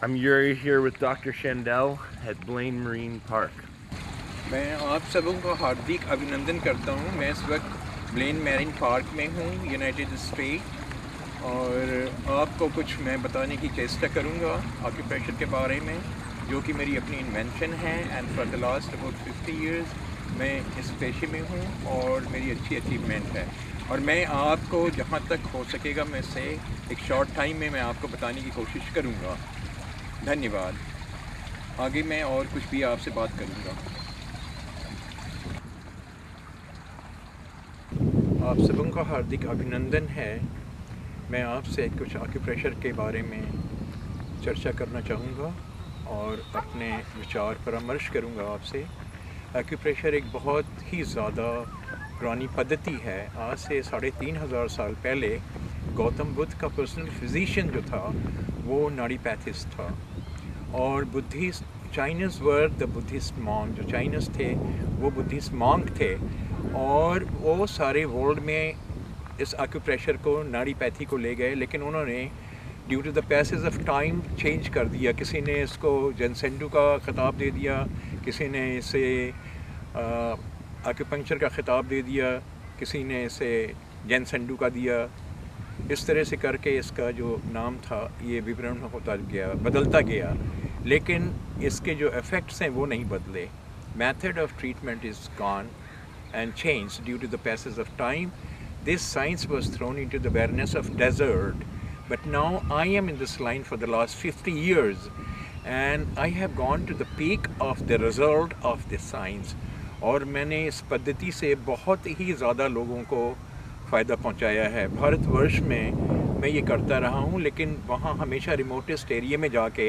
I'm Yuri here with Dr. Shandell at Blaine Marine Park. मैं आप सबों का हार्दिक अभिनंदन करता हूँ। मैं इस वक्त ब्लेन मैरीन पार्क में हूँ, यूनाइटेड स्टेट, और आपको कुछ मैं बताने की चेष्टा करूँगा आक्यूप्रेशर के बारे में, जो कि मेरी अपनी इन्वेंशन है। And for the last about 50 years मैं इस पेशे में हूँ और मेरी अच्छी अचीवमेंट है। और मैं आपको जहाँ तक हो सकेगा मैं से एक शॉर्ट टाइम में मैं आपको बताने की कोशिश करूँगा। धन्यवाद। आगे मैं और कुछ भी आपसे बात करूँगा। आप सबों का हार्दिक अभिनंदन है। मैं आपसे कुछ आक्यूप्रेशर के बारे में चर्चा करना चाहूँगा और अपने विचार परामर्श करूँगा आपसे। आक्यूप्रेशर एक बहुत ही ज़्यादा पुरानी पद्धति है। आज से 3500 साल पहले गौतम बुद्ध का पर्सनल फिजिशियन जो था वो नाड़ीपैथिस्ट था, और Buddhist Chinese were the Buddhist monk, जो चाइनीज़ थे वो बुद्धिस्ट मॉन्क थे, और वो सारे वर्ल्ड में इस आक्यूप्रेशर को, नाड़ीपैथी को ले गए। लेकिन उन्होंने due to the passage of time change कर दिया। किसी ने इसको जनसेंडू का ख़िताब दे दिया, किसी ने इसे आक्यूपंक्चर का ख़िताब दे दिया, किसी ने इसे जनसेंडू का दिया। इस तरह से करके इसका जो नाम था ये विवरण होता गया, बदलता गया, लेकिन इसके जो इफ़ेक्ट्स हैं वो नहीं बदले। Method of treatment is gone and changed due to the passage of time. This science was thrown into the barrenness of desert, but now I am in this line for the last 50 years, and I have gone to the peak of the result of this science. और मैंने इस पद्धति से बहुत ही ज़्यादा लोगों को फ़ायदा पहुंचाया है। भारतवर्ष में मैं ये करता रहा हूँ, लेकिन वहाँ हमेशा रिमोटेस्ट एरिया में जाके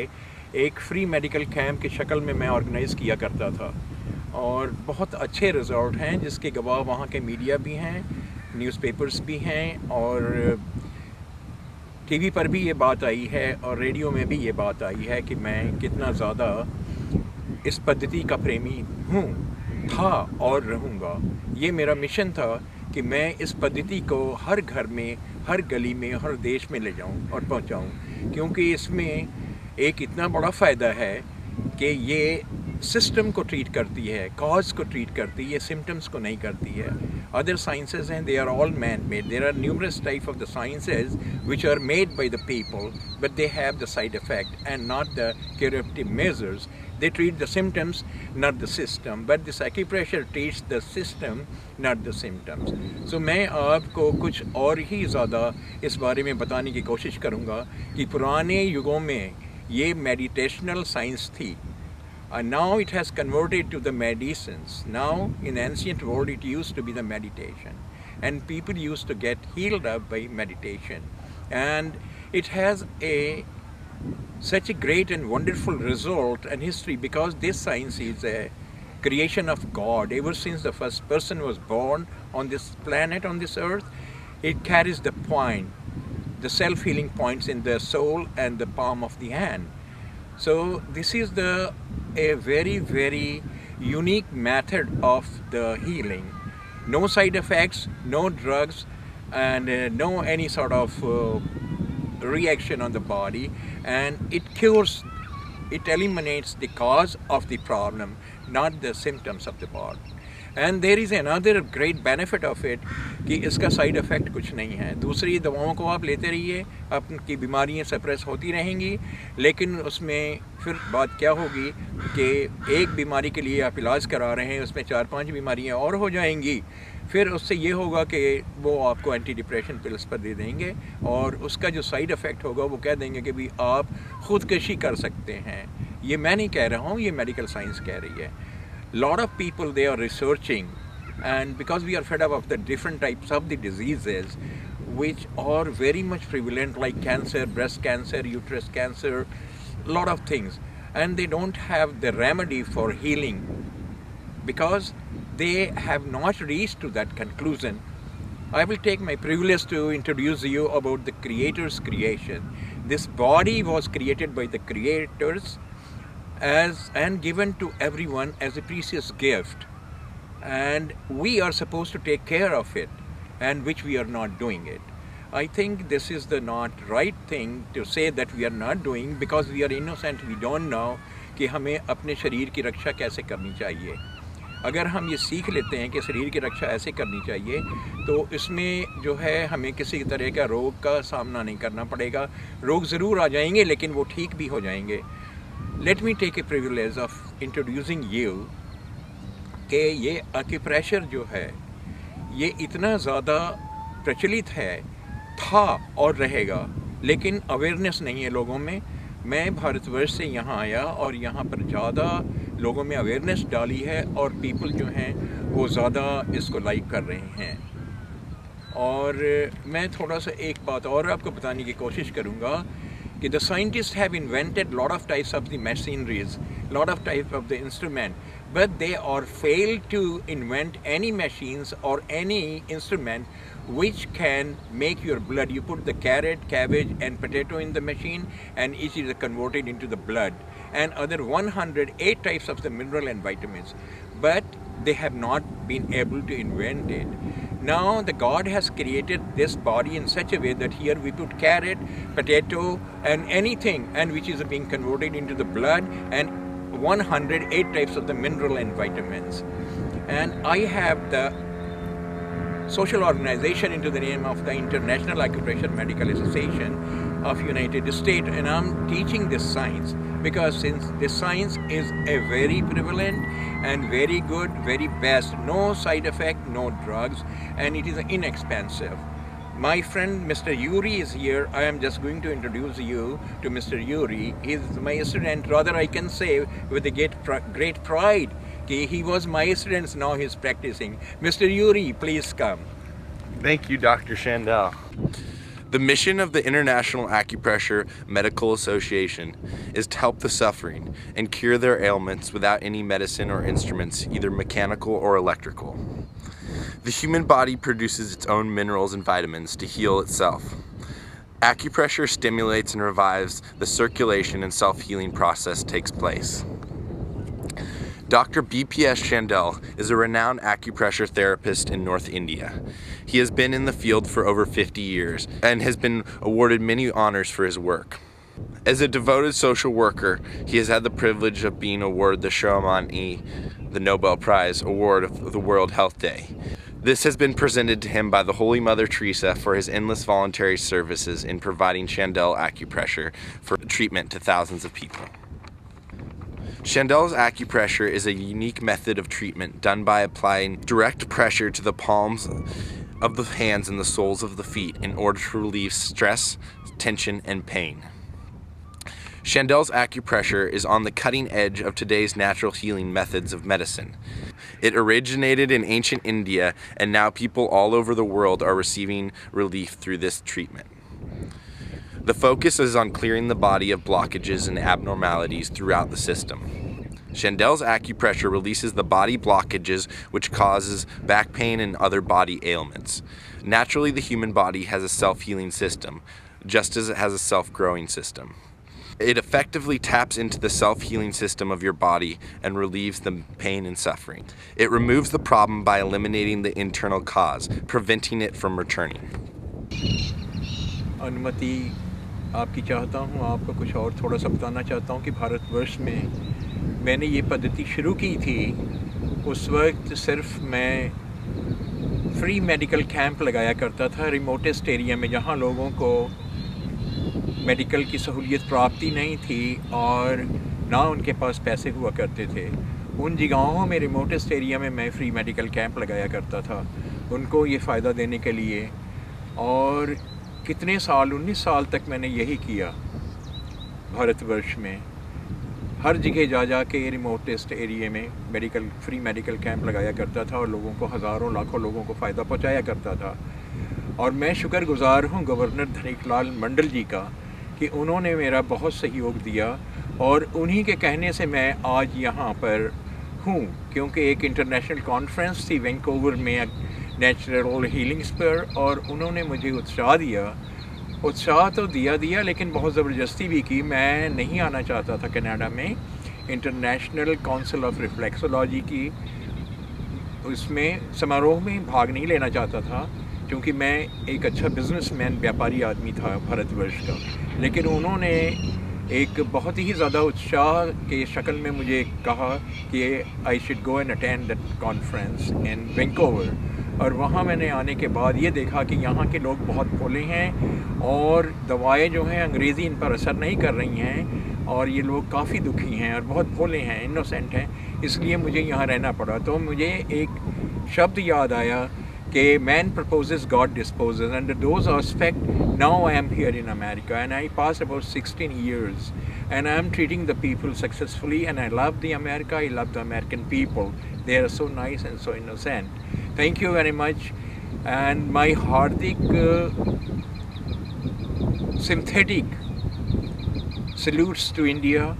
एक फ्री मेडिकल कैंप की शक्ल में मैं ऑर्गेनाइज़ किया करता था, और बहुत अच्छे रिज़ल्ट हैं जिसके गवाह वहाँ के मीडिया भी हैं, न्यूज़पेपर्स भी हैं, और टीवी पर भी ये बात आई है और रेडियो में भी ये बात आई है कि मैं कितना ज़्यादा इस पद्धति का प्रेमी हूँ, था और रहूँगा। ये मेरा मिशन था कि मैं इस पद्धति को हर घर में, हर गली में, हर देश में ले जाऊँ और पहुँचाऊँ, क्योंकि इसमें एक इतना बड़ा फ़ायदा है कि ये सिस्टम को ट्रीट करती है, कॉज को ट्रीट करती है, सिम्टम्स को नहीं करती है। अदर साइंसेज हैं, they are all man made. There are numerous type of the sciences which are made by the people, but they have the side effect and not the curative measures. They treat the symptoms, not the system. But this acupressure treats the system, not the symptoms. So मैं आपको कुछ और ही ज़्यादा इस बारे में बताने की कोशिश करूँगा कि पुराने युगों में ये मेडिटेशनल साइंस थी, and now it has converted to the medicines. Now in ancient world it used to be the meditation, and people used to get healed up by meditation, and it has such a great and wonderful result and history, because this science is a creation of God. Ever since the first person was born on this planet, on this earth, it carries the point, the self-healing points in the soul and the palm of the hand. So this is a very, very unique method of the healing. No side effects, no drugs, and no any sort of reaction on the body, and it cures, it eliminates the cause of the problem, not the symptoms of the body. And there is another great benefit of it कि इसका side effect कुछ नहीं है। दूसरी दवाओं को आप लेते रहिए, आपकी बीमारियां सप्रेस होती रहेंगी, लेकिन उसमें फिर बात क्या होगी कि एक बीमारी के लिए आप इलाज करा रहे हैं, उसमें 4-5 बीमारियां और हो जाएंगी। फिर उससे ये होगा कि वो आपको एंटी डिप्रेशन पिल्स पर दे देंगे, और उसका जो साइड इफ़ेक्ट होगा वो कह देंगे कि भाई आप ख़ुदकशी कर सकते हैं। ये मैं नहीं कह रहा हूँ, ये मेडिकल साइंस कह रही है। Lot of people, they are researching, and because we are fed up of the different types of the diseases which are very much prevalent, like cancer, breast cancer, uterus cancer, lot of things, and they don't have the remedy for healing because they have not reached to that conclusion. I will take my privilege to introduce you about the Creator's creation. This body was created by the creators and given to everyone as a precious gift, and we are supposed to take care of it, and which we are not doing it. I think this is the not right thing to say that we are not doing, because we are innocent, we don't know कि हमें अपने शरीर की रक्षा कैसे करनी चाहिए। अगर हम ये सीख लेते हैं कि शरीर की रक्षा ऐसे करनी चाहिए, तो इसमें जो है हमें किसी तरह का रोग का सामना नहीं करना पड़ेगा। रोग ज़रूर आ जाएंगे लेकिन वो ठीक भी हो जाएंगे। Let me take a privilege of introducing you कि ये एक्यूप्रेशर जो है ये इतना ज़्यादा प्रचलित है, था और रहेगा, लेकिन अवेयरनेस नहीं है लोगों में। मैं भारतवर्ष से यहाँ आया और यहाँ पर ज़्यादा लोगों में अवेयरनेस डाली है और पीपल जो हैं वो ज़्यादा इसको लाइक कर रहे हैं। और मैं थोड़ा सा एक बात और आपको बताने की कोशिश करूँगा कि the scientists have invented lot of types of the machineries, lot of types of the instrument, but they are failed to invent any machines or any instrument which can make your blood. You put the carrot, cabbage and potato in the machine and each is converted into the blood, and other 108 types of the mineral and vitamins, but they have not been able to invent it. Now the God has created this body in such a way that here we put carrot, potato and anything, and which is being converted into the blood, and 108 types of the mineral and vitamins. And I have the social organization into the name of the International Acupressure Medical Association of United States, and I'm teaching this science because since this science is a very prevalent and very good, very best, no side effect, no drugs, and it is inexpensive. My friend Mr. Yuri is here. I am just going to introduce you to Mr. Yuri. He is my student, rather I can say with a great pride. He was my student, now he is practicing. Mr. Yuri, please come. Thank you, Dr. Shandell. The mission of the International Acupressure Medical Association is to help the suffering and cure their ailments without any medicine or instruments, either mechanical or electrical. The human body produces its own minerals and vitamins to heal itself. Acupressure stimulates and revives the circulation and self-healing process takes place. Dr. BPS Shandell is a renowned acupressure therapist in North India. He has been in the field for over 50 years and has been awarded many honors for his work. As a devoted social worker, he has had the privilege of being awarded the Shomani, the Nobel Prize Award of the World Health Day. This has been presented to him by the Holy Mother Teresa for his endless voluntary services in providing Shandell acupressure for treatment to thousands of people. Shandell's acupressure is a unique method of treatment done by applying direct pressure to the palms of the hands and the soles of the feet in order to relieve stress, tension, and pain. Shandell's acupressure is on the cutting edge of today's natural healing methods of medicine. It originated in ancient India, and now people all over the world are receiving relief through this treatment. The focus is on clearing the body of blockages and abnormalities throughout the system. Shandell's acupressure releases the body blockages which causes back pain and other body ailments. Naturally, the human body has a self-healing system, just as it has a self-growing system. It effectively taps into the self-healing system of your body and relieves the pain and suffering. It removes the problem by eliminating the internal cause, preventing it from returning. अनुमति आपकी चाहता हूँ, आपको कुछ और थोड़ा सा बताना चाहता हूँ कि भारतवर्ष में मैंने ये पद्धति शुरू की थी। उस वक्त सिर्फ मैं फ्री मेडिकल कैंप लगाया करता था रिमोटेस्ट एरिया में, जहाँ लोगों को मेडिकल की सहूलियत प्राप्ति नहीं थी और ना उनके पास पैसे हुआ करते थे। उन जगहों में रिमोटेस्ट एरिया में मैं फ्री मेडिकल कैंप लगाया करता था उनको ये फ़ायदा देने के लिए। और कितने साल, 19 साल तक मैंने यही किया भारतवर्ष में। हर जगह जा के रिमोटेस्ट एरिया में फ्री मेडिकल कैंप लगाया करता था और लोगों को, हज़ारों लाखों लोगों को फ़ायदा पहुंचाया करता था। और मैं शुक्रगुज़ार हूं गवर्नर धनीकलाल मंडल जी का कि उन्होंने मेरा बहुत सहयोग दिया और उन्हीं के कहने से मैं आज यहाँ पर हूँ, क्योंकि एक इंटरनेशनल कॉन्फ्रेंस थी वैंकूवर में नेचुरल हीलिंग्स पर, और उन्होंने मुझे उत्साह दिया। उत्साह तो दिया लेकिन बहुत ज़बरदस्ती भी की। मैं नहीं आना चाहता था कनाडा में इंटरनेशनल काउंसिल ऑफ रिफ्लेक्सोलॉजी की उसमें समारोह में भाग नहीं लेना चाहता था, क्योंकि मैं एक अच्छा बिजनेसमैन, व्यापारी आदमी था भारतवर्ष का, लेकिन उन्होंने एक बहुत ही ज़्यादा उत्साह के शक्ल में मुझे कहा कि I should go and attend that conference in Vancouver. और वहाँ मैंने आने के बाद ये देखा कि यहाँ के लोग बहुत भोले हैं और दवाएं जो हैं अंग्रेज़ी इन पर असर नहीं कर रही हैं, और ये लोग काफ़ी दुखी हैं और बहुत भोले हैं, इनोसेंट हैं, इसलिए मुझे यहाँ रहना पड़ा। तो मुझे एक शब्द याद आया कि man proposes, God disposes. Under those aspects, now I am here in America, and I passed about 16 years, and I am treating the people successfully, and I love the America. I love the American people. They are so nice and so innocent. Thank you very much, and my hardik synthetic salutes to India.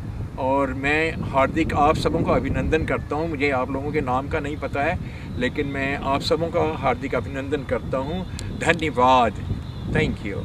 और मैं हार्दिक आप सबों का अभिनंदन करता हूँ। मुझे आप लोगों के नाम का नहीं पता है, लेकिन मैं आप सबों का हार्दिक अभिनंदन करता हूँ। धन्यवाद। Thank you.